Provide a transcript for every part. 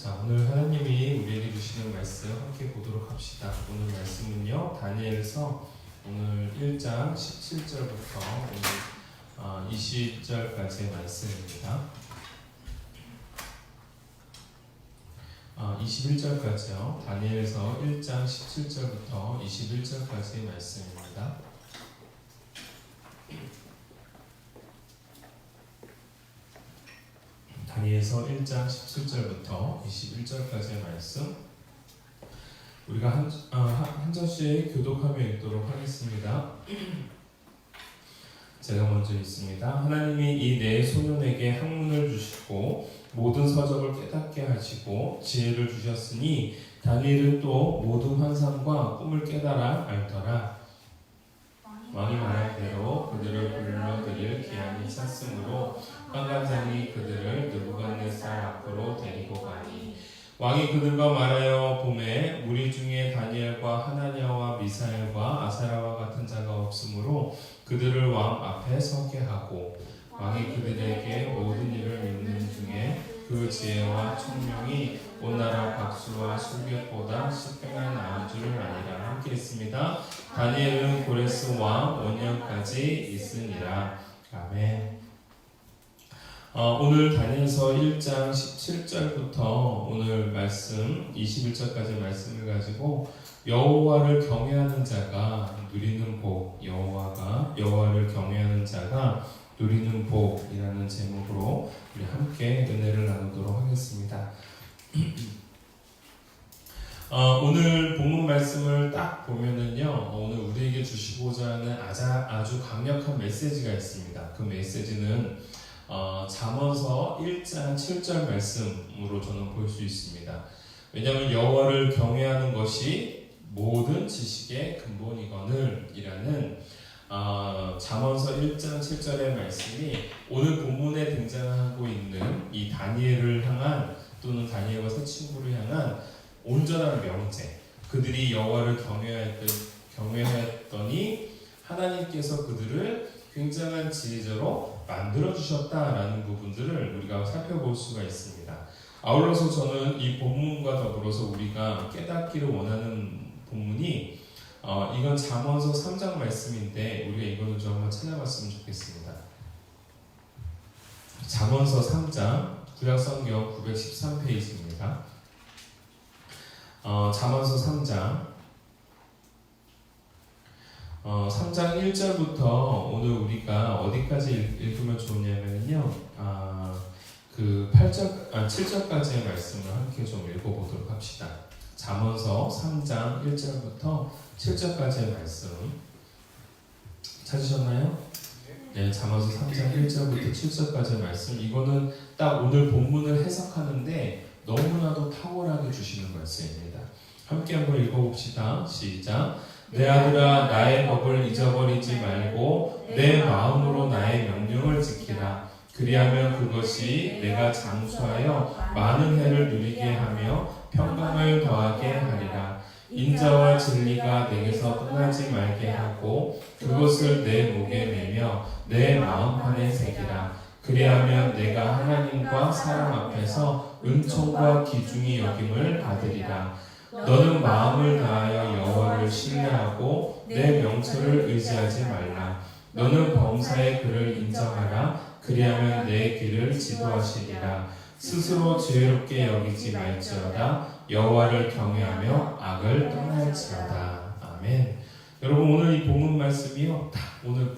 자, 오늘 하나님이 우리에게 주시는 말씀 함께 보도록 합시다. 오늘 말씀은요, 다니엘서 오늘 1장 17절부터 오늘 20절까지의 말씀입니다. 21절까지요. 다니엘서 1장 17절부터 21절까지의 말씀입니다. 다니엘서 1장 17절부터 21절까지의 말씀 우리가 한 절씩 교독하며 읽도록 하겠습니다. 제가 먼저 읽습니다. 하나님이 이 네 소년에게 학문을 주시고 모든 서적을 깨닫게 하시고 지혜를 주셨으니 다니엘은 또 모든 환상과 꿈을 깨달아 알더라. 왕이 말한 대로 그들을 불러들일 기한이 찼으므로 환관장이 그들을 느부갓네살 앞으로 데리고 가니 왕이 그들과 말하여 봄에 무리 중에 다니엘과 하나냐와 미사엘과 아사라와 같은 자가 없으므로 그들을 왕 앞에 서게 하고 왕이 그들에게 모든 일을 믿는 중에 그 지혜와 총명이 온 나라 박수와 술객보다 10배가 나은 줄을 아니라 함께 있습니다. 다니엘은 고레스 왕 5년까지 있으니라. 아멘. 오늘 다니엘서 1장 17절부터 오늘 말씀 21절까지 말씀을 가지고 여호와를 경외하는 자가 누리는 복, 여호와를 경외하는 자가 누리는 복이라는 제목으로 우리 함께 은혜를 나누도록 하겠습니다. 오늘 본문 말씀을 딱 보면은요, 오늘 우리에게 주시고자 하는 아주 강력한 메시지가 있습니다. 그 메시지는 잠언서 1장 7절 말씀으로 저는 볼 수 있습니다. 왜냐하면 여호와를 경외하는 것이 모든 지식의 근본이거늘 이라는 잠언서 1장 7절의 말씀이 오늘 본문에 등장하고 있는 이 다니엘을 향한 또는 다니엘과 세 친구를 향한 온전한 명제, 그들이 여호와를 경외하였더니 하나님께서 그들을 굉장한 지혜자로 만들어주셨다라는 부분들을 우리가 살펴볼 수가 있습니다. 아울러서 저는 이 본문과 더불어서 우리가 깨닫기를 원하는 본문이 이건 잠언서 3장 말씀인데 우리가 이거는 좀 한번 찾아봤으면 좋겠습니다. 잠언서 3장 구약성경 913페이지입니다. 잠언서 3장 1절부터 오늘 우리가 어디까지 읽으면 좋냐면요, 그 7절까지의 말씀을 함께 좀 읽어보도록 합시다. 잠언서 3장 1절부터 7절까지의 말씀 찾으셨나요? 네, 잠언서 3장 1절부터 7절까지의 말씀, 이거는 딱 오늘 본문을 해석하는데 너무나도 탁월하게 주시는 말씀입니다. 함께 한번 읽어봅시다. 시작. 내 아들아, 나의 법을 잊어버리지 말고 내 마음으로 나의 명령을 지키라. 그리하면 그것이 내가 장수하여 많은 해를 누리게 하며 평강을 더하게 하리라. 인자와 진리가 내게서 떠나지 말게 하고 그것을 내 목에 매며 내 마음판에 새기라. 그리하면 내가 하나님과 사람 앞에서 은총과 기중히 여김을 받으리라. 너는 마음을 다하여 여호와를 신뢰하고 내 명철을 의지하지 말라. 너는 범사의 그를 인정하라. 그리하면 내 길을 지도하시리라. 스스로 지혜롭게 여기지 말지어다. 여호와를 경외하며 악을 떠날지어다. 아멘. 여러분, 오늘 이 본문 말씀이요, 딱 오늘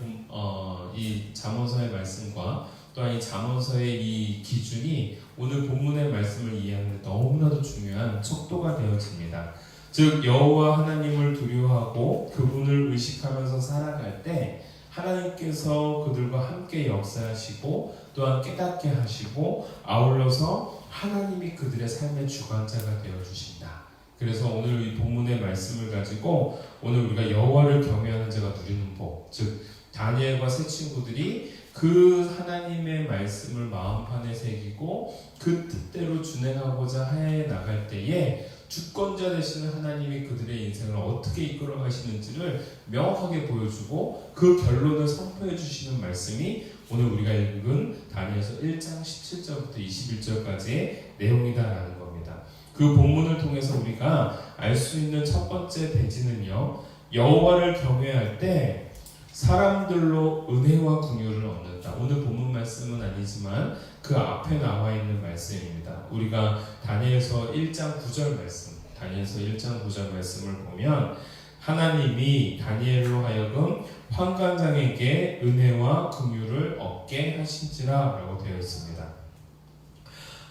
이 잠언서의 말씀과 또한 이 잠언서의 이 기준이 오늘 본문의 말씀을 이해하는 데 너무나도 중요한 척도가 되어집니다. 즉, 여호와 하나님을 두려워하고 그분을 의식하면서 살아갈 때 하나님께서 그들과 함께 역사하시고 또한 깨닫게 하시고 아울러서 하나님이 그들의 삶의 주관자가 되어주신다. 그래서 오늘 이 본문의 말씀을 가지고 오늘 우리가 여호와를 경외하는 자가 누리는 복, 즉 다니엘과 세 친구들이 그 하나님의 말씀을 마음판에 새기고 그 뜻대로 준행하고자 해 나갈 때에 주권자 되시는 하나님이 그들의 인생을 어떻게 이끌어 가시는지를 명확하게 보여주고 그 결론을 선포해 주시는 말씀이 오늘 우리가 읽은 다니엘서 1장 17절부터 21절까지의 내용이다라는 겁니다. 그 본문을 통해서 우리가 알 수 있는 첫 번째 대지는요, 여호와를 경외할 때 사람들로 은혜와 긍휼을 얻는다. 오늘 본문 말씀은 아니지만 그 앞에 나와 있는 말씀입니다. 우리가 다니엘서 1장 9절 말씀, 다니엘서 1장 9절 말씀을 보면 하나님이 다니엘로 하여금 환관장에게 은혜와 긍휼을 얻게 하신지라 라고 되어 있습니다.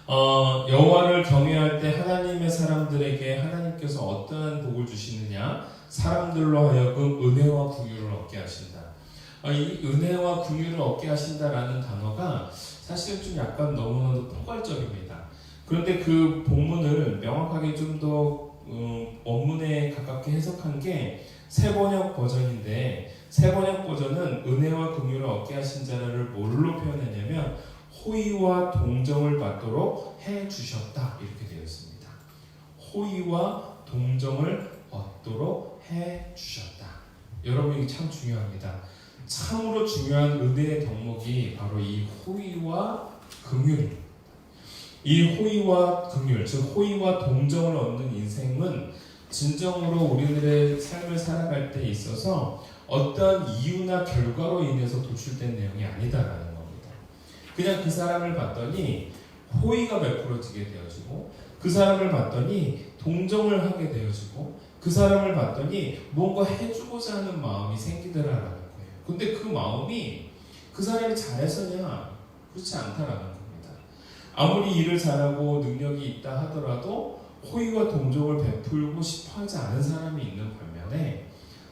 여호와를 경외할 때 하나님의 사람들에게 하나님께서 어떠한 복을 주시느냐? 사람들로 하여금 은혜와 긍휼을 얻게 하신다. 이 은혜와 긍휼을 얻게 하신다라는 단어가 사실 좀 약간 너무나도 포괄적입니다. 그런데 그 본문을 명확하게 좀 더 원문에 가깝게 해석한 게 새번역 버전인데, 새번역 버전은 은혜와 긍휼을 얻게 하신 자를 뭘로 표현했냐면 호의와 동정을 받도록 해주셨다, 이렇게 되어 있습니다. 호의와 동정을 얻도록 해주셨다. 여러분, 이게 참 중요합니다. 참으로 중요한 은혜의 덕목이 바로 이 호의와 긍휼입니다. 이 호의와 긍휼, 즉 호의와 동정을 얻는 인생은 진정으로 우리들의 삶을 살아갈 때 있어서 어떠한 이유나 결과로 인해서 도출된 내용이 아니다라는 겁니다. 그냥 그 사람을 봤더니 호의가 베풀어지게 되어지고, 그 사람을 봤더니 동정을 하게 되어지고, 그 사람을 봤더니 뭔가 해주고자 하는 마음이 생기더라라는 거예요. 근데 그 마음이 그 사람이 잘해서냐? 그렇지 않다라는 겁니다. 아무리 일을 잘하고 능력이 있다 하더라도 호의와 동정을 베풀고 싶어하지 않은 사람이 있는 반면에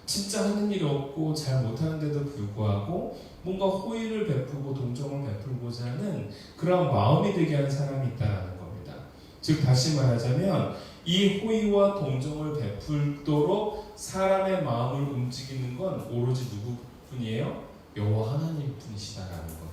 진짜 하는 일이 없고 잘 못하는데도 불구하고 뭔가 호의를 베풀고 동정을 베풀고자 하는 그런 마음이 되게 하는 사람이 있다는 겁니다. 즉 다시 말하자면 이 호의와 동정을 베풀도록 사람의 마음을 움직이는 건 오로지 누구뿐이에요? 여호와 하나님 뿐이시다라는 겁니다.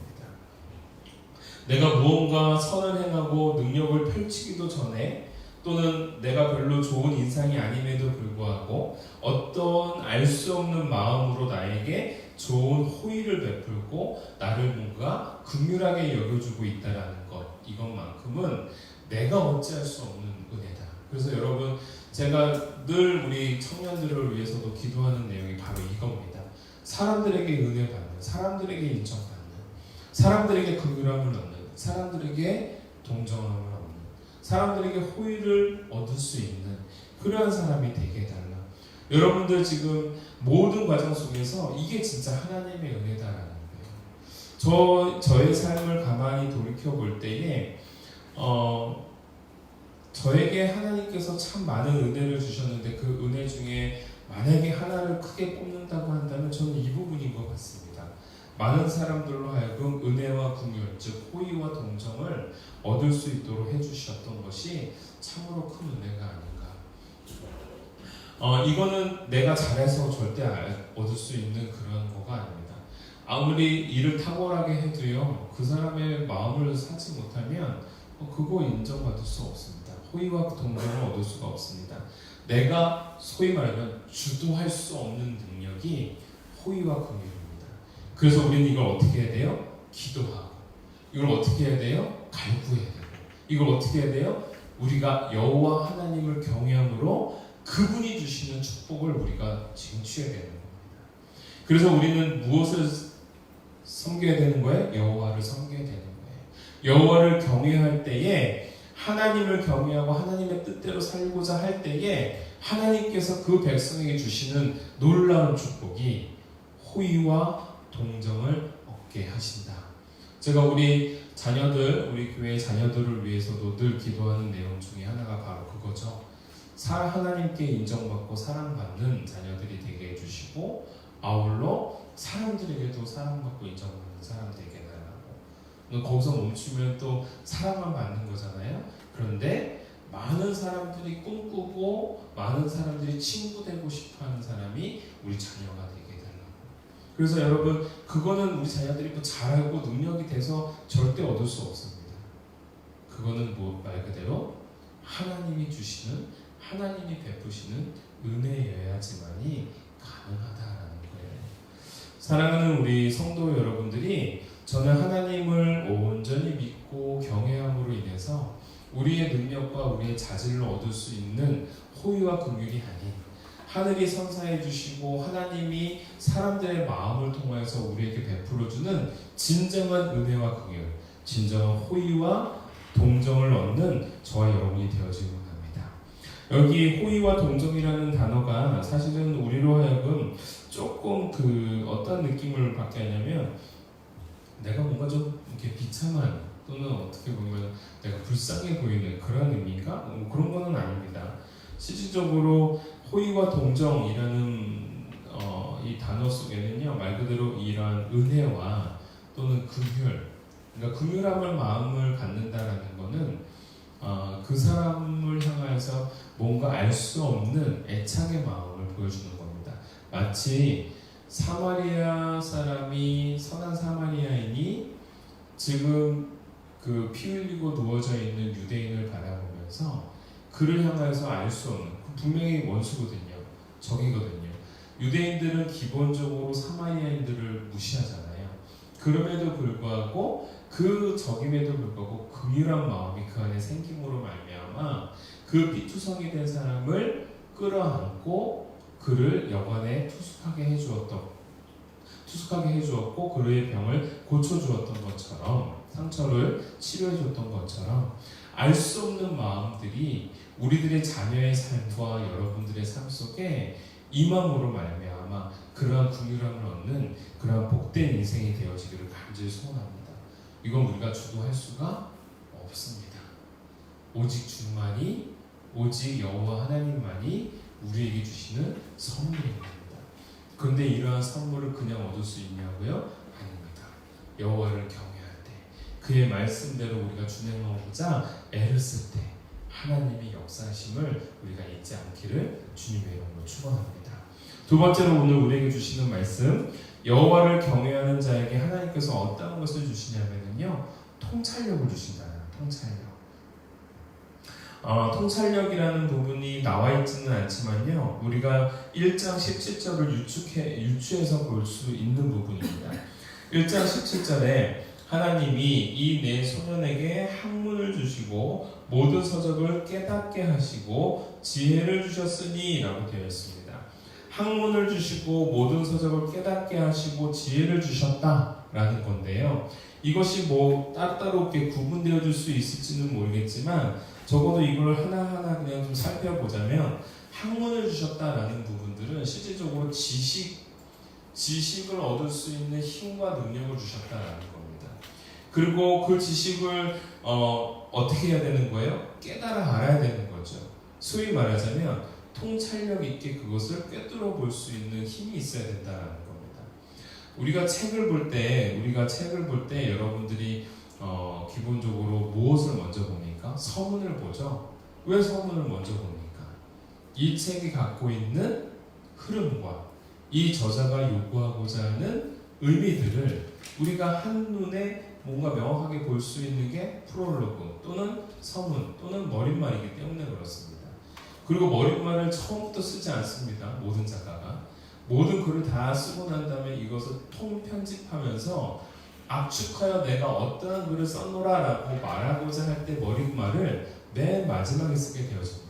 내가 무언가 선을 행하고 능력을 펼치기도 전에, 또는 내가 별로 좋은 인상이 아님에도 불구하고 어떤 알 수 없는 마음으로 나에게 좋은 호의를 베풀고 나를 뭔가 긍휼하게 여겨주고 있다라는 것, 이것만큼은 내가 어찌할 수 없는 은혜다. 그래서 여러분, 제가 늘 우리 청년들을 위해서도 기도하는 내용이 바로 이겁니다. 사람들에게 은혜 받는, 사람들에게 인정받는, 사람들에게 긍휼함을 얻는, 사람들에게 동정함을 얻는, 사람들에게 호의를 얻을 수 있는 그러한 사람이 되게 해달라. 여러분들 지금 모든 과정 속에서 이게 진짜 하나님의 은혜다라는 거예요. 저의 삶을 가만히 돌이켜 볼 때에 저에게 하나님께서 참 많은 은혜를 주셨는데, 그 은혜 중에 만약에 하나를 크게 뽑는다고 한다면 저는 이 부분인 것 같습니다. 많은 사람들로 하여금 은혜와 긍휼, 즉 호의와 동정을 얻을 수 있도록 해주셨던 것이 참으로 큰 은혜가 아닌가. 이거는 내가 잘해서 절대 얻을 수 있는 그런 거가 아닙니다. 아무리 일을 탁월하게 해도요, 그 사람의 마음을 사지 못하면 그거 인정받을 수 없습니다. 호의와 동정을 얻을 수가 없습니다. 내가 소위 말하면 주도할 수 없는 능력이 호의와 긍휼입니다. 그래서 우리는 이걸 어떻게 해야 돼요? 기도하고. 이걸 어떻게 해야 돼요? 간구해야 되고. 이걸 어떻게 해야 돼요? 우리가 여호와 하나님을 경외함으로 그분이 주시는 축복을 우리가 쟁취해야 되는 겁니다. 그래서 우리는 무엇을 섬겨야 되는 거예요? 여호와를 섬겨야 되는 거예요. 여호와를 경외할 때에, 하나님을 경외하고 하나님의 뜻대로 살고자 할 때에 하나님께서 그 백성에게 주시는 놀라운 축복이 호의와 동정을 얻게 하신다. 제가 우리 자녀들, 우리 교회의 자녀들을 위해서도 늘 기도하는 내용 중에 하나가 바로 그거죠. 하나님께 인정받고 사랑받는 자녀들이 되게 해주시고, 아울러 사람들에게도 사랑받고 인정받는 사람 되게 해달라고. 거기서 멈추면 또 사랑만 받는 거잖아요. 그런데 많은 사람들이 꿈꾸고 많은 사람들이 친구 되고 싶어하는 사람이 우리 자녀가 되게 해달라고. 그래서 여러분, 그거는 우리 자녀들이 뭐 잘하고 능력이 돼서 절대 얻을 수 없습니다. 그거는 뭐 말 그대로 하나님이 주시는, 하나님이 베푸시는 은혜여야지만이 가능하다라는 거예요. 사랑하는 우리 성도 여러분들이, 저는 하나님을 온전히 믿고 경외함으로 인해서 통해서 우리의 능력과 우리의 자질을 얻을 수 있는 호의와 긍휼이 아닌 하늘이 선사해 주시고 하나님이 사람들의 마음을 통해서 우리에게 베풀어 주는 진정한 은혜와 긍휼, 진정한 호의와 동정을 얻는 저와 여러분이 되어지는 겁니다. 여기 호의와 동정이라는 단어가 사실은 우리로 하여금 조금 어떤 느낌을 받게 하냐면 내가 뭔가 좀 이렇게 비참한 또는 어떻게 보면 내가 불쌍해 보이는 그런 의미인가? 그런 거는 아닙니다. 실질적으로 호의와 동정이라는 이 단어 속에는요 말 그대로 이러한 은혜와 또는 긍휼, 그러니까 긍휼함을 마음을 갖는다라는 거는 그 사람을 향해서 뭔가 알 수 없는 애착의 마음을 보여주는 겁니다. 마치 사마리아 사람이 선한 사마리아인이 지금 그 피 흘리고 누워져 있는 유대인을 바라보면서 그를 향해서 알 수 없는 분명히 원수거든요. 적이거든요. 유대인들은 기본적으로 사마리아인들을 무시하잖아요. 그럼에도 불구하고 그 적임에도 불구하고 긍휼한 마음이 그 안에 생김으로 말미암아 그 피투성이 된 사람을 끌어안고 그를 여관에 투숙하게 해주었고 그의 병을 고쳐주었던 것처럼 상처를 치료해줬던 것처럼 알 수 없는 마음들이 우리들의 자녀의 삶과 여러분들의 삶 속에 임함으로 말미암아 그러한 긍휼함을 얻는 그러한 복된 인생이 되어지기를 간절히 소원합니다. 이건 우리가 주도할 수가 없습니다. 오직 주만이, 오직 여호와 하나님만이 우리에게 주시는 선물입니다. 그런데 이러한 선물을 그냥 얻을 수 있냐고요? 아닙니다. 여호와를 경외할 때, 그의 말씀대로 우리가 준행하고자 애를 쓸 때 하나님의 역사하심을 우리가 잊지 않기를 주님의 이름으로 축원합니다. 두 번째로 오늘 우리에게 주시는 말씀, 여호와를 경외하는 자에게 하나님께서 어떤 것을 주시냐면요, 통찰력을 주신다는 통찰력. 통찰력이라는 부분이 나와 있지는 않지만요, 우리가 1장 17절을 유추해서 볼 수 있는 부분입니다. 1장 17절에 하나님이 이 네 소년에게 학문을 주시고 모든 서적을 깨닫게 하시고 지혜를 주셨으니 라고 되어 있습니다. 학문을 주시고 모든 서적을 깨닫게 하시고 지혜를 주셨다라는 건데요, 이것이 따로따롭게 구분되어 줄 수 있을지는 모르겠지만 적어도 이걸 하나하나 그냥 좀 살펴보자면 학문을 주셨다라는 부분들은 실질적으로 지식을 얻을 수 있는 힘과 능력을 주셨다라는 겁니다. 그리고 그 지식을 어떻게 해야 되는 거예요? 깨달아 알아야 되는 거죠. 소위 말하자면 통찰력 있게 그것을 꿰뚫어 볼 수 있는 힘이 있어야 된다라는 겁니다. 우리가 책을 볼 때 여러분들이 기본적으로 무엇을 먼저 봅니까? 서문을 보죠. 왜 서문을 먼저 봅니까? 이 책이 갖고 있는 흐름과 이 저자가 요구하고자 하는 의미들을 우리가 한눈에 뭔가 명확하게 볼 수 있는 게 프롤로그 또는 서문 또는 머릿말이기 때문에 그렇습니다. 그리고 머릿말을 처음부터 쓰지 않습니다. 모든 작가가. 모든 글을 다 쓰고 난 다음에 이것을 통편집하면서 압축하여 내가 어떠한 글을 썼노라 라고 말하고자 할 때 머릿말을 맨 마지막에 쓰게 되어집니다.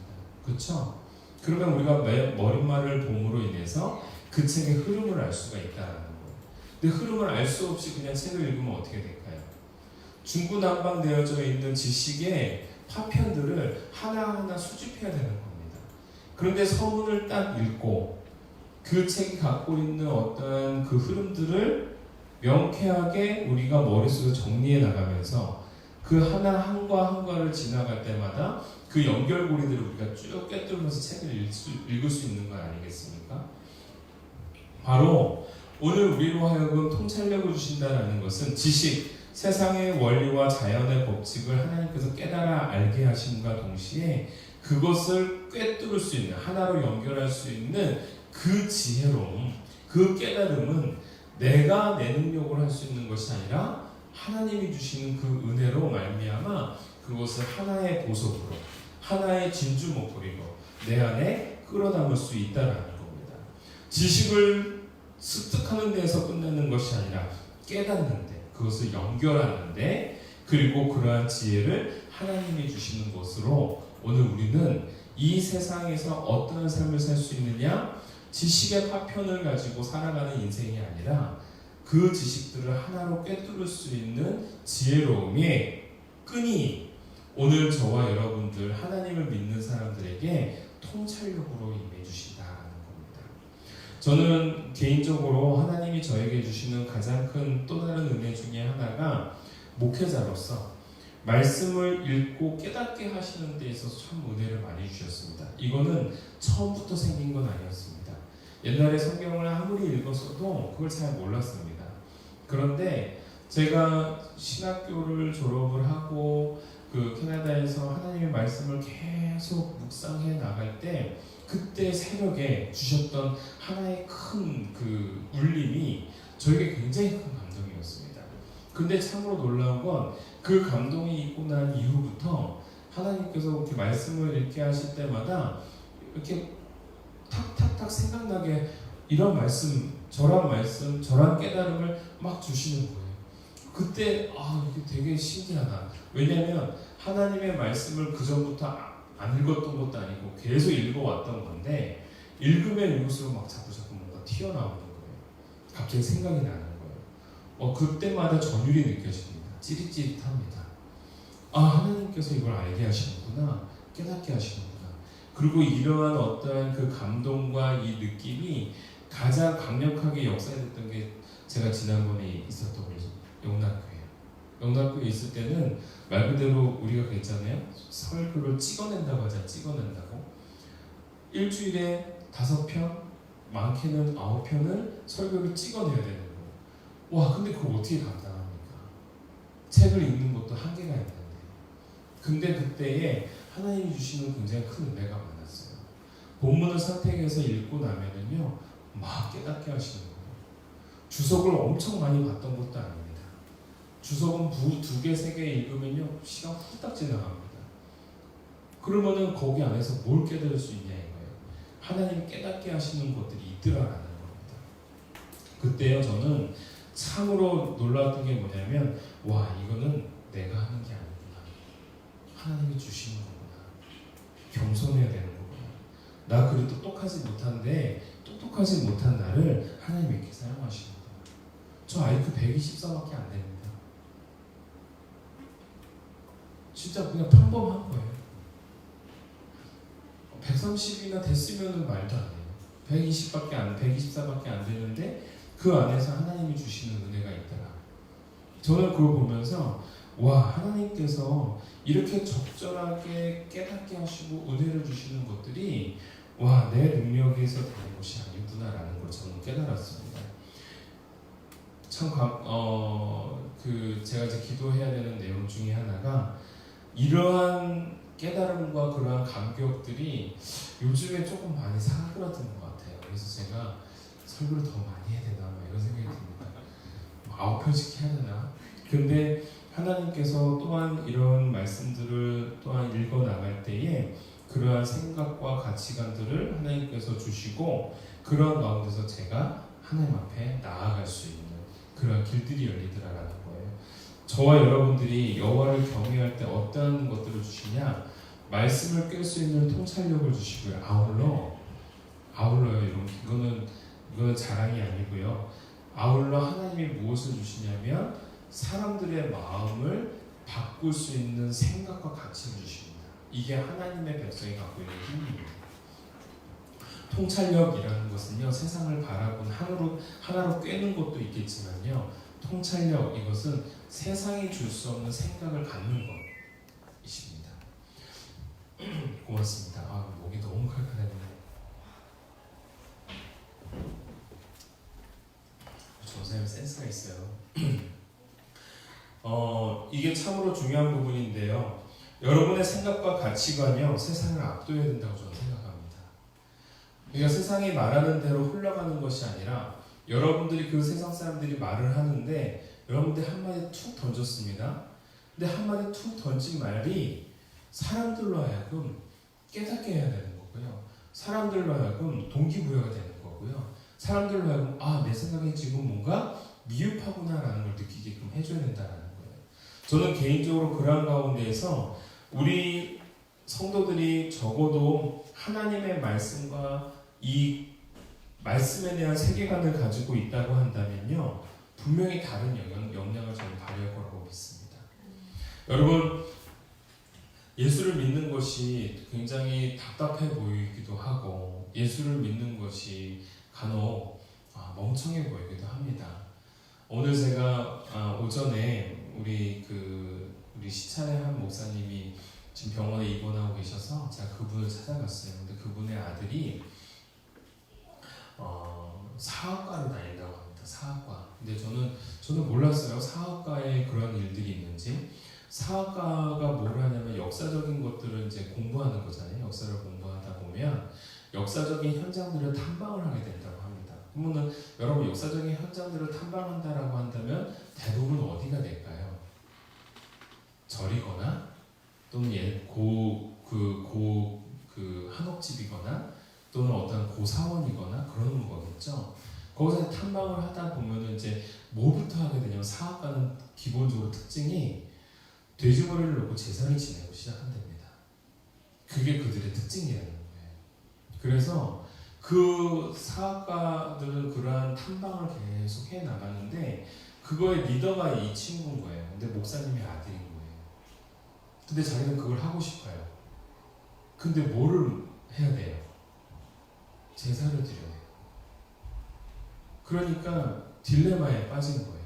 그렇죠? 그러면 우리가 머릿말을 봄으로 인해서 그 책의 흐름을 알 수가 있다는 거예요. 근데 흐름을 알 수 없이 그냥 책을 읽으면 어떻게 될까요? 중구난방되어져 있는 지식의 파편들을 하나하나 수집해야 되는 겁니다. 그런데 서문을 딱 읽고 그 책이 갖고 있는 어떤 그 흐름들을 명쾌하게 우리가 머릿속에 정리해 나가면서 그 한과 한과를 지나갈 때마다 그 연결고리들을 우리가 쭉 꿰뚫면서 책을 읽을 수 있는 건 아니겠습니까? 바로 오늘 우리로 하여금 통찰력을 주신다는 것은 지식, 세상의 원리와 자연의 법칙을 하나님께서 깨달아 알게 하심과 동시에 그것을 꿰뚫을 수 있는, 하나로 연결할 수 있는 그 지혜로움, 그 깨달음은 내가 내 능력으로 할 수 있는 것이 아니라 하나님이 주시는 그 은혜로 말미암아 그것을 하나의 보석으로, 하나의 진주 목걸이로 내 안에 끌어담을 수 있다는 겁니다. 지식을 습득하는 데에서 끝내는 것이 아니라 깨닫는데, 그것을 연결하는데, 그리고 그러한 지혜를 하나님이 주시는 것으로 오늘 우리는 이 세상에서 어떤 삶을 살 수 있느냐? 지식의 파편을 가지고 살아가는 인생이 아니라 그 지식들을 하나로 꿰뚫을 수 있는 지혜로움의 끈이 오늘 저와 여러분들 하나님을 믿는 사람들에게 통찰력으로 임해 주신다는 겁니다. 저는 개인적으로 하나님이 저에게 주시는 가장 큰 또 다른 은혜 중에 하나가 목회자로서 말씀을 읽고 깨닫게 하시는 데 있어서 참 은혜를 많이 주셨습니다. 이거는 처음부터 생긴 건 아니었습니다. 옛날에 성경을 아무리 읽었어도 그걸 잘 몰랐습니다. 그런데 제가 신학교를 졸업을 하고 그 캐나다에서 하나님의 말씀을 계속 묵상해 나갈 때 그때 새벽에 주셨던 하나의 큰 그 울림이 저에게 굉장히 큰 감동이었습니다. 근데 참으로 놀라운 건 그 감동이 있고 난 이후부터 하나님께서 이렇게 말씀을 읽게 하실 때마다 이렇게 탁탁탁 생각나게 이런 말씀, 저런 깨달음을 막 주시는 거예요. 그때 이게 되게 신기하다. 왜냐하면 하나님의 말씀을 그 전부터 안 읽었던 것도 아니고 계속 읽어왔던 건데 읽으면 읽을수록 막 자꾸 뭔가 튀어나오는 거예요. 갑자기 생각이 나는 거예요. 그때마다 전율이 느껴집니다. 찌릿찌릿합니다. 하나님께서 이걸 알게 하시는구나, 깨닫게 하시는구나. 그리고 이러한 어떠한 그 감동과 이 느낌이 가장 강력하게 역사됐던 게 제가 지난번에 있었던 영락교회예요. 영락교회에 있을 때는 말 그대로 우리가 그랬잖아요. 설교를 찍어낸다고 하잖아요. 찍어낸다고. 일주일에 5편, 많게는 9편을 설교를 찍어내야 되는 거예요. 와, 근데 그걸 어떻게 감당합니까? 책을 읽는 것도 한계가 있는데. 근데 그때에 하나님이 주시는 굉장히 큰 은혜가 많았어요. 본문을 선택해서 읽고 나면은요, 막 깨닫게 하시는 거예요. 주석을 엄청 많이 봤던 것도 아닙니다. 주석은 2개, 3개 읽으면요, 시간 후딱 지나갑니다. 그러면은 거기 안에서 뭘 깨달을 수 있냐 이거예요. 하나님이 깨닫게 하시는 것들이 있더라라는 겁니다. 그때요, 저는 참으로 놀랐던 게 뭐냐면, 와, 이거는 내가 하는 게 아니구나. 하나님이 주시는 거구나. 겸손해야 되는 거구나. 나 그리 똑똑하지 못한데 똑똑하지 못한 나를 하나님이 이렇게 사용하시는구나. 저 IQ 124밖에 안 됩니다. 진짜 그냥 평범한 거예요. 130이나 됐으면 말도 안 해요. 124밖에 안 되는데 그 안에서 하나님이 주시는 은혜가 있더라. 저는 그걸 보면서 와, 하나님께서 이렇게 적절하게 깨닫게 하시고 은혜를 주시는 것들이 와, 내 능력에서 되는 것이 아니구나라는 걸 저는 깨달았습니다. 참 제가 이제 기도해야 되는 내용 중에 하나가 이러한 깨달음과 그러한 감격들이 요즘에 조금 많이 사그라든 것 같아요. 그래서 제가 설교를 더 많이 해야 되나 이런 생각이 듭니다. 9편씩 해야 되나? 근데 하나님께서 또한 이런 말씀들을 또한 읽어 나갈 때에 그러한 생각과 가치관들을 하나님께서 주시고 그런 가운데서 제가 하나님 앞에 나아갈 수 있는 그런 길들이 열리더라라는 거예요. 저와 여러분들이 여호와를 경외할 때 어떤 것들을 주시냐? 말씀을 꿰 수 있는 통찰력을 주시고요. 아울러요. 이거는 자랑이 아니고요. 아울러 하나님이 무엇을 주시냐면 사람들의 마음을 바꿀 수 있는 생각과 가치를 주십니다. 이게 하나님의 백성이 갖고 있는 힘입니다. 통찰력이라는 것은요, 세상을 바라본 하나로 꿰는 것도 있겠지만요, 통찰력, 이것은 세상이 줄 수 없는 생각을 갖는 것이십니다. 고맙습니다. 목이 너무 칼칼했네요. 조사님 센스가 있어요. 이게 참으로 중요한 부분인데요. 여러분의 생각과 가치관이요, 세상을 압도해야 된다고 저는 생각합니다. 그러니까 세상이 말하는 대로 흘러가는 것이 아니라 여러분들이 그 세상 사람들이 말을 하는데 여러분들이 한마디 툭 던졌습니다. 근데 한마디 툭 던진 말이 사람들로 하여금 깨닫게 해야 되는 거고요. 사람들로 하여금 동기부여가 되는 거고요. 사람들로 하여금 내 생각이 지금 뭔가 미흡하구나라는 걸 느끼게끔 해줘야 된다는 거예요. 저는 개인적으로 그러한 가운데에서 우리 성도들이 적어도 하나님의 말씀과 이 말씀에 대한 세계관을 가지고 있다고 한다면요, 분명히 다른 영향을 저는 발휘할 거라고 믿습니다. 여러분, 예수를 믿는 것이 굉장히 답답해 보이기도 하고 예수를 믿는 것이 간혹 멍청해 보이기도 합니다. 오늘 제가 오전에 우리 시차의 한 목사님이 지금 병원에 입원하고 계셔서 제가 그분을 찾아갔어요. 근데 그분의 아들이 사학과를 다닌다고 합니다. 사학과. 근데 저는 몰랐어요. 사학과에 그런 일들이 있는지. 사학과가 뭘 하냐면 역사적인 것들을 이제 공부하는 거잖아요. 역사를 공부하다 보면 역사적인 현장들을 탐방을 하게 된다고 합니다. 그러면 여러분, 역사적인 현장들을 탐방한다라고 한다면 대부분 어디가 될까요? 절이거나 또는 한옥집이거나 또는 어떤 고사원이거나 그런 거겠죠. 거기서 탐방을 하다 보면은 이제 뭐부터 하게 되냐면 사학과는 기본적으로 특징이 돼지머리를 놓고 제사를 지내고 시작한답니다. 그게 그들의 특징이라는 거예요. 그래서 그 사학과들은 그러한 탐방을 계속 해 나가는데 그거의 리더가 이 친구인 거예요. 근데 목사님의 아들인 거예요. 근데 자기는 그걸 하고 싶어요. 근데 뭐를 해야 돼요? 제사를 드려야 돼요. 그러니까 딜레마에 빠진 거예요.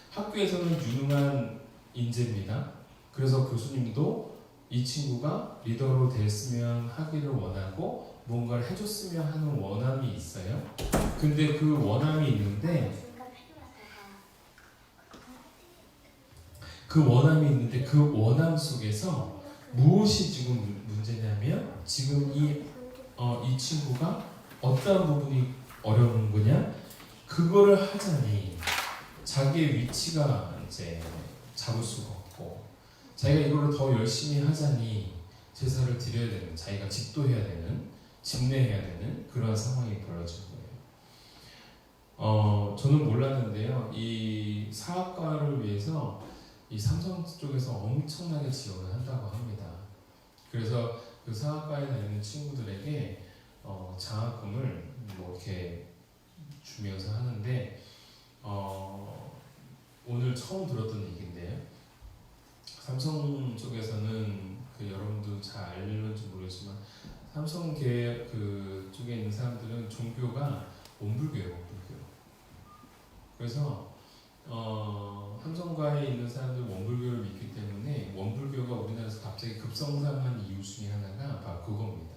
학교에서는 유능한 인재입니다. 그래서 교수님도 이 친구가 리더로 됐으면 하기를 원하고 뭔가를 해줬으면 하는 원함이 있어요. 근데 그 원함이 있는데 그 원함 속에서 무엇이 지금 문제냐면 지금 이 친구가 어떠한 부분이 어려운 거냐? 그거를 하자니 자기의 위치가 이제 잡을 수가 없고 자기가 이거를 더 열심히 하자니 제사를 드려야 되는, 자기가 집도해야 되는, 집례해야 되는 그런 상황이 벌어진 거예요. 저는 몰랐는데요. 이 사학과를 위해서 이 삼성 쪽에서 엄청나게 지원을 한다고 합니다. 그래서 그 사학과에 다니는 친구들에게 장학금을 뭐 이렇게 주면서 하는데 오늘 처음 들었던 얘기인데요. 삼성 쪽에서는 여러분도 잘 알는지 모르겠지만 삼성계 그 쪽에 있는 사람들은 종교가 원불교예요, 원불교. 그래서 삼성가에 있는 사람들 원불교를 믿기 때문에 원불교가 우리나라에서 갑자기 급성장한 이유 중에 하나가 바로 그겁니다.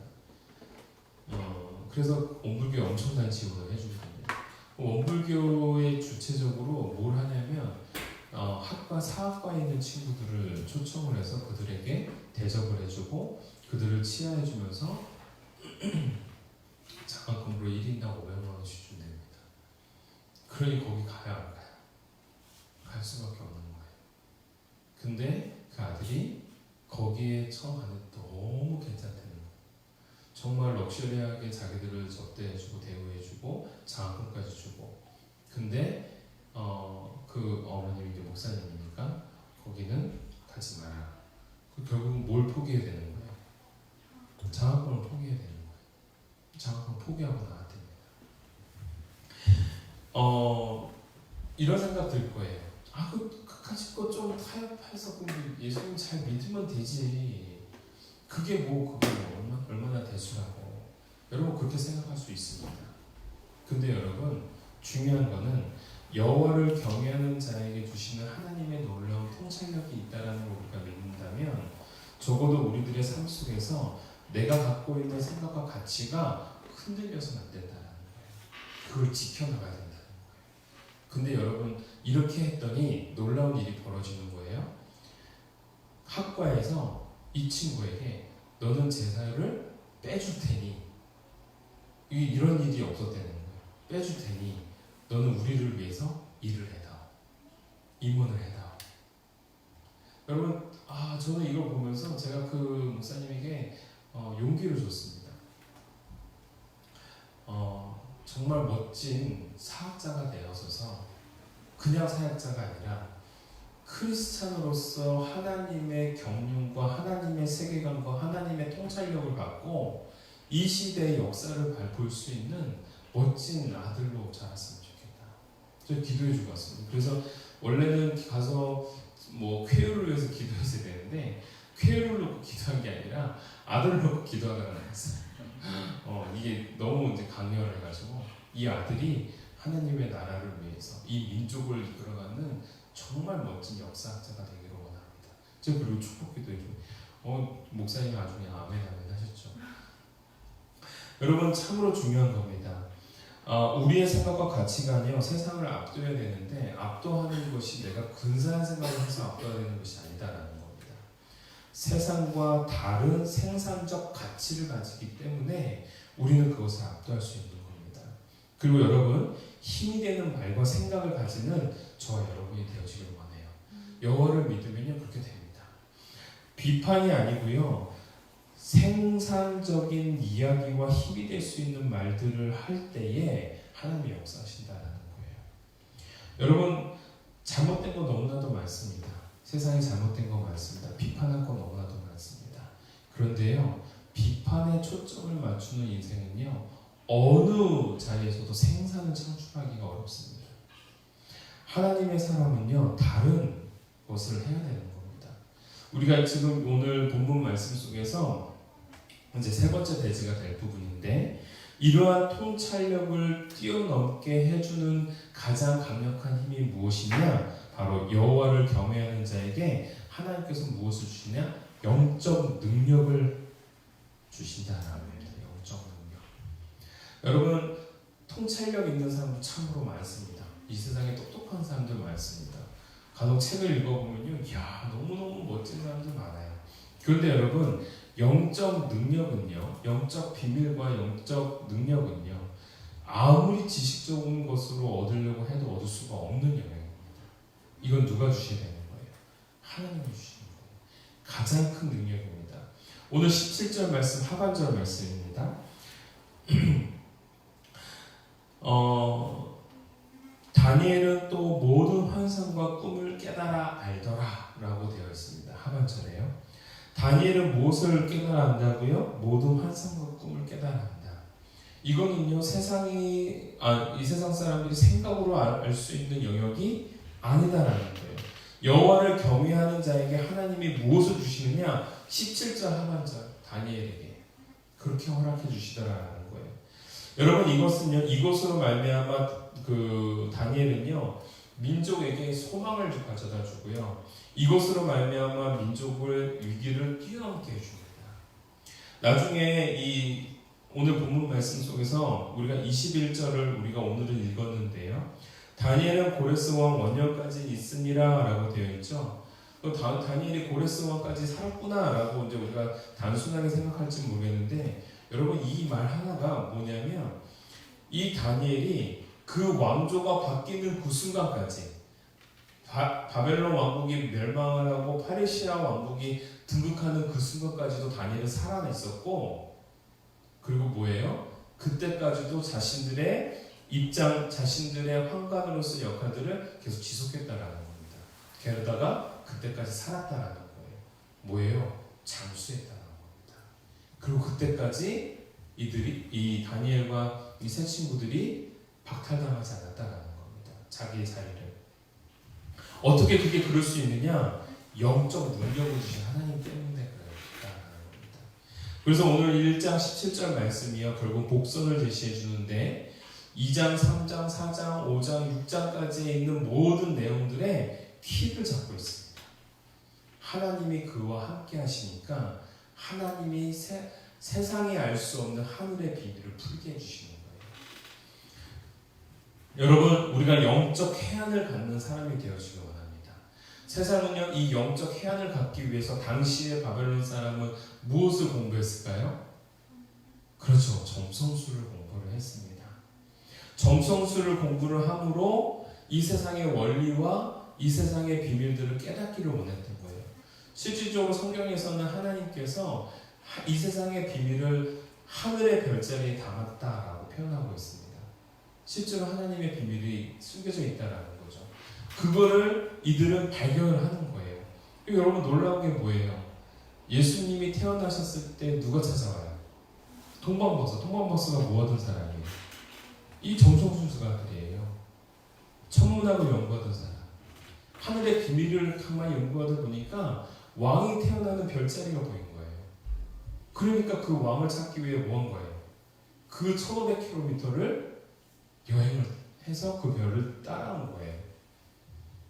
그래서 원불교에 엄청난 지원을 해주거든요. 원불교의 주체적으로 뭘 하냐면 학과, 사학과에 있는 친구들을 초청을 해서 그들에게 대접을 해주고 그들을 치하해주면서 장학금으로 1인당 500만 원씩 준답니다. 그러니 거기 가야 안 가요? 갈 수밖에 없는 거예요. 근데 그 아들이 거기에 처음 가는데 너무 괜찮다는 거예요. 정말 럭셔리하게 자기들을 접대해주고 대우해주고 장학금까지 주고. 근데 그 어머님이 이제 목사님이니까 거기는 가지 마라. 결국은 뭘 포기해야 되는 거예요? 장학금을 포기해야 되는 거예요. 장학금 포기하고 나와야 됩니다. 이런 생각 들 거예요. 그까짓 거 좀 타협해서 예수님 잘 믿으면 되지. 그게 얼마나 대수라고. 여러분 그렇게 생각할 수 있습니다. 근데 여러분 중요한 거는 여호와를 경외하는 자에게 주시는 하나님의 놀라운 통찰력이 있다라는 걸 우리가 믿는다면 적어도 우리들의 삶 속에서 내가 갖고 있는 생각과 가치가 흔들려서는 안 된다는 거예요. 그걸 지켜나가야 된다는 거예요. 근데 여러분 이렇게 했더니 놀라운 일이 벌어지는 거예요. 학과에서 이 친구에게 너는 제사를 빼줄 테니 이런 일이 없었다는 거예요. 빼줄 테니 너는 우리를 위해서 일을 해다오. 임원을 해다오. 여러분 저는 이걸 보면서 제가 그 목사님에게 용기를 줬습니다. 정말 멋진 사학자가 되어서서 그냥 사역자가 아니라 크리스찬으로서 하나님의 경륜과 하나님의 세계관과 하나님의 통찰력을 갖고 이 시대의 역사를 볼 수 있는 멋진 아들로 자랐으면 좋겠다. 저 기도해 주고 왔습니다. 그래서 원래는 가서 뭐 쾌유를 위해서 기도했어야 되는데 쾌유를 놓고 기도한 게 아니라 아들을 놓고 기도하다가 나왔어요. 이게 너무 이제 강렬해가지고 이 아들이 하나님의 나라를 위해서 이 민족을 이끌어가는 정말 멋진 역사학자가 되기를 원합니다. 제가 그리고 축복기도 해주고 목사님이 아주 그냥 아멘 하셨죠. 여러분 참으로 중요한 겁니다. 우리의 생각과 가치관이요 세상을 압도해야 되는데 압도하는 것이 내가 근사한 생각을 해서 압도해야 되는 것이 아니다라는 겁니다. 세상과 다른 생산적 가치를 가지기 때문에 우리는 그것을 압도할 수 있는 겁니다. 그리고 여러분 힘이 되는 말과 생각을 가지는 저와 여러분이 되어지길 원해요. 여호와를 믿으면요 그렇게 됩니다. 비판이 아니고요 생산적인 이야기와 힘이 될 수 있는 말들을 할 때에 하나님이 역사하신다는 거예요. 여러분 잘못된 거 너무나도 많습니다. 세상에 잘못된 거 많습니다. 비판할 거 너무나도 많습니다. 그런데요 비판에 초점을 맞추는 인생은요 어느 자리에서도 생산을 창출하기가 어렵습니다. 하나님의 사람은요 다른 것을 해야 되는 겁니다. 우리가 지금 오늘 본문 말씀 속에서 이제 세 번째 대지가 될 부분인데 이러한 통찰력을 뛰어넘게 해주는 가장 강력한 힘이 무엇이냐? 바로 여호와를 경외하는 자에게 하나님께서 무엇을 주시냐? 영적 능력을 주신다라는 겁니다. 영적 능력. 여러분 통찰력 있는 사람도 참으로 많습니다. 이 세상에 똑똑한 사람들 많습니다. 간혹 책을 읽어보면요, 이야 너무너무 멋진 사람들 많아요. 그런데 여러분 영적 능력은요, 영적 비밀과 영적 능력은요, 아무리 지식적인 것으로 얻으려고 해도 얻을 수가 없는 영역입니다. 이건 누가 주셔야 되는 거예요? 하나님이 주시는 거예요. 가장 큰 능력입니다. 오늘 17절 말씀 하반절 말씀입니다. 다니엘은 또 모든 환상과 꿈을 깨달아 알더라 라고 되어 있습니다. 하반절에요. 다니엘은 무엇을 깨달아 안다고요? 모든 환상과 꿈을 깨달아 안다. 이거는요 이 세상 사람들이 생각으로 알 수 있는 영역이 아니다라는 거예요. 여호와를 경외하는 자에게 하나님이 무엇을 주시느냐? 17절 하반절 다니엘에게 그렇게 허락해 주시더라라는 거예요. 여러분 이것으로 말미암아 다니엘은요 민족에게 소망을 가져다 주고요. 이것으로 말미암아 민족을 위기를 뛰어넘게 해줍니다. 나중에 오늘 본문 말씀 속에서 우리가 21절을 우리가 오늘은 읽었는데요. 다니엘은 고레스 왕 원년까지 있으니라 라고 되어 있죠. 다니엘이 고레스 왕까지 살았구나 라고 이제 우리가 단순하게 생각할지 모르겠는데 여러분 이 말 하나가 뭐냐면 이 다니엘이 그 왕조가 바뀌는 그 순간까지 바벨론 왕국이 멸망을 하고 파르시아 왕국이 등극하는 그 순간까지도 다니엘은 살아냈었고 그리고 뭐예요? 그때까지도 자신들의 자신들의 황관으로서 역할들을 계속 지속했다라는 겁니다. 게다가 그때까지 살았다라는 거예요. 뭐예요? 장수했다는 겁니다. 그리고 그때까지 이 다니엘과 이 세 친구들이 박탈당하지 않았다라는 겁니다. 자기의 자리를. 어떻게 그게 그럴 수 있느냐? 영적 능력을 주신 하나님 때문에 그렇다라는 겁니다. 그래서 오늘 1장 17절 말씀이요 결국 복선을 제시해 주는데 2장, 3장, 4장, 5장, 6장까지에 있는 모든 내용들의 키를 잡고 있습니다. 하나님이 그와 함께 하시니까 하나님이 세상이 알 수 없는 하늘의 비밀을 풀게 해주시는 거예요. 여러분 우리가 영적 해안을 갖는 사람이 되어지길 원합니다. 세상은요 이 영적 해안을 갖기 위해서 당시의 바벨론 사람은 무엇을 공부했을까요? 그렇죠. 점성술을 공부를 했습니다. 점성술을 공부를 함으로 이 세상의 원리와 이 세상의 비밀들을 깨닫기를 원했던 거예요. 실질적으로 성경에서는 하나님께서 이 세상의 비밀을 하늘의 별자리에 담았다라고 표현하고 있습니다. 실제로 하나님의 비밀이 숨겨져 있다라는 거죠. 그거를 이들은 발견을 하는 거예요. 여러분 놀라운 게 뭐예요? 예수님이 태어나셨을 때 누가 찾아와요? 동방박사. 동방박사가 뭐 하던 사람이에요? 이 정성순수가들이에요. 천문학을 연구하던 사람. 하늘의 비밀을 가만히 연구하다 보니까 왕이 태어나는 별자리가 보인 거예요. 그러니까 그 왕을 찾기 위해 뭐 한 거예요? 그 1500km를 여행을 해서 그 별을 따라온 거예요.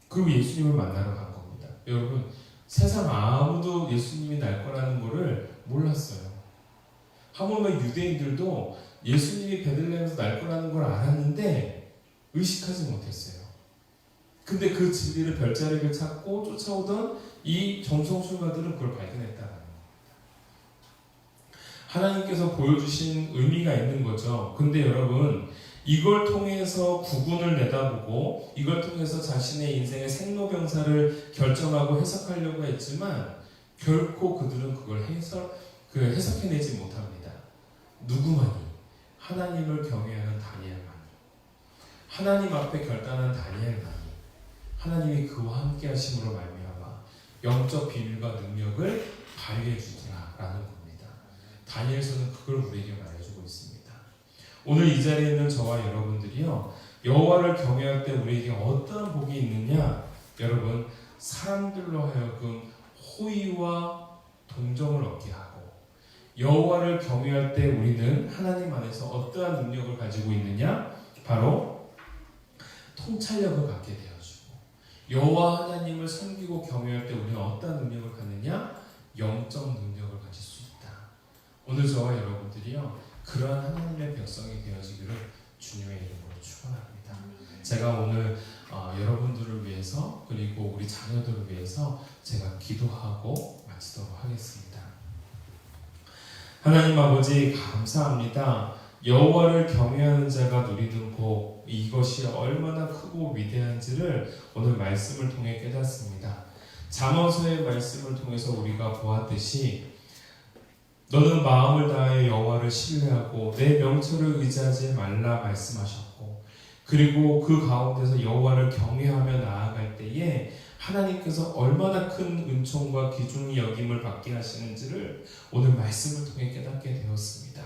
그리고 예수님을 만나러 간 겁니다. 여러분, 세상 아무도 예수님이 날 거라는 거를 몰랐어요. 하물며 유대인들도 예수님이 베들레헴에서 날 거라는 걸 알았는데 의식하지 못했어요. 근데 그 진리를 별자리를 찾고 쫓아오던 이 정성술가들은 그걸 발견했다는 겁니다. 하나님께서 보여주신 의미가 있는 거죠. 근데 여러분, 이걸 통해서 구군을 내다보고 이걸 통해서 자신의 인생의 생로병사를 결정하고 해석하려고 했지만 결코 그들은 그걸 해석해내지 못합니다. 누구만이? 하나님을 경외하는 다니엘만이. 하나님 앞에 결단한 다니엘만이 하나님이 그와 함께 하심으로 말미암아 영적 비밀과 능력을 발휘해 주더라라는 겁니다. 다니엘서는 그걸 우리에게 말해주고 있습니다. 오늘 이 자리에 있는 저와 여러분들이요, 여호와를 경외할 때 우리에게 어떤 복이 있느냐? 여러분, 사람들로 하여금 호의와 동정을 얻게 하고, 여호와를 경외할 때 우리는 하나님 안에서 어떠한 능력을 가지고 있느냐? 바로 통찰력을 갖게 되어주고, 여호와 하나님을 섬기고 경외할 때 우리는 어떠한 능력을 갖느냐? 영적 능력을 가질 수 있다. 오늘 저와 여러분들이요, 그러한 하나님의 백성이 되어지기를 주님의 이름으로 축원합니다. 제가 오늘 여러분들을 위해서 그리고 우리 자녀들을 위해서 제가 기도하고 마치도록 하겠습니다. 하나님 아버지 감사합니다. 여호와를 경외하는 자가 누리는 복, 이것이 얼마나 크고 위대한지를 오늘 말씀을 통해 깨닫습니다. 잠언서의 말씀을 통해서 우리가 보았듯이 너는 마음을 다해 여호와를 신뢰하고 내 명철을 의지하지 말라 말씀하셨고, 그리고 그 가운데서 여호와를 경외하며 나아갈 때에 하나님께서 얼마나 큰 은총과 귀중히 여김을 받게 하시는지를 오늘 말씀을 통해 깨닫게 되었습니다.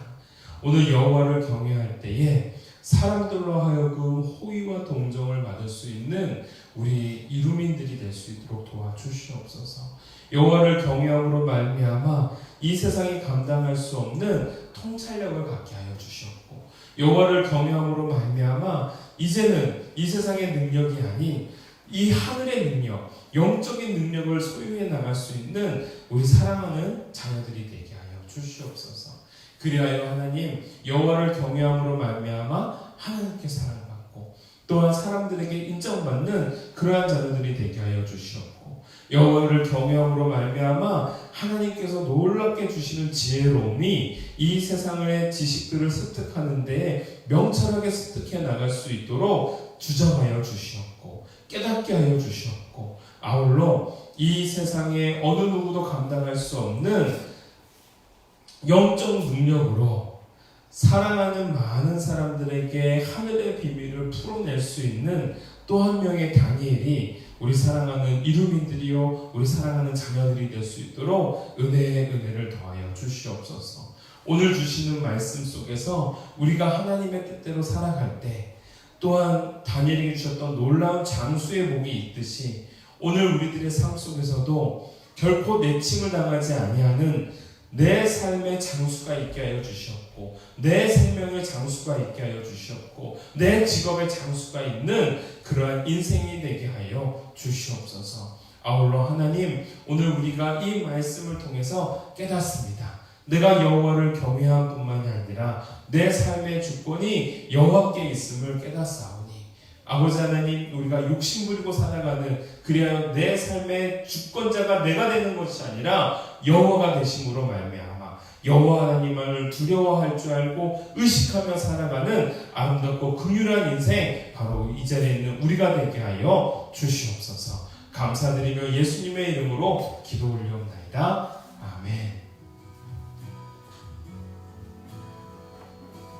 오늘 여호와를 경외할 때에 사람들로 하여금 호의와 동정을 받을 수 있는 우리 이루민들이 될 수 있도록 도와주시옵소서. 여호와를 경외함으로 말미암아 이 세상이 감당할 수 없는 통찰력을 갖게 하여 주시옵고, 여호와를 경외함으로 말미암아 이제는 이 세상의 능력이 아닌 이 하늘의 능력, 영적인 능력을 소유해 나갈 수 있는 우리 사랑하는 자녀들이 되게 하여 주시옵소서. 그리하여 하나님, 여호와를 경외함으로 말미암아 하나님께 사랑받고 또한 사람들에게 인정받는 그러한 자녀들이 되게 하여 주시옵고, 여호와를 경외함으로 말미암아 하나님께서 놀랍게 주시는 지혜로움이 이 세상의 지식들을 습득하는 데 명철하게 습득해 나갈 수 있도록 주정하여 주시옵고 깨닫게 하여 주시옵고, 아울러 이 세상에 어느 누구도 감당할 수 없는 영적 능력으로 사랑하는 많은 사람들에게 하늘의 비밀을 풀어낼 수 있는 또 한 명의 다니엘이 우리 사랑하는 이루민들이요, 우리 사랑하는 자녀들이 될 수 있도록 은혜의 은혜를 더하여 주시옵소서. 오늘 주시는 말씀 속에서 우리가 하나님의 뜻대로 살아갈 때 또한 다니엘에게 주셨던 놀라운 장수의 복이 있듯이 오늘 우리들의 삶 속에서도 결코 내침을 당하지 아니하는 내 삶의 장수가 있게 하여 주시옵고, 내 생명의 장수가 있게 하여 주시옵고, 내 직업의 장수가 있는 그러한 인생이 되게 하여 주시옵소서. 아울러 하나님, 오늘 우리가 이 말씀을 통해서 깨닫습니다. 내가 여호와를 경외함 뿐만이 아니라 내 삶의 주권이 여호와께 있음을 깨닫사오니, 아버지 하나님, 우리가 욕심 부리고 살아가는, 그래야 내 삶의 주권자가 내가 되는 것이 아니라 여호와가 되심으로 말미암아 여호와 하나님을 두려워할 줄 알고 의식하며 살아가는 아름답고 긍휼한 인생, 바로 이 자리에 있는 우리가 되게 하여 주시옵소서. 감사드리며 예수님의 이름으로 기도 올려옵나이다.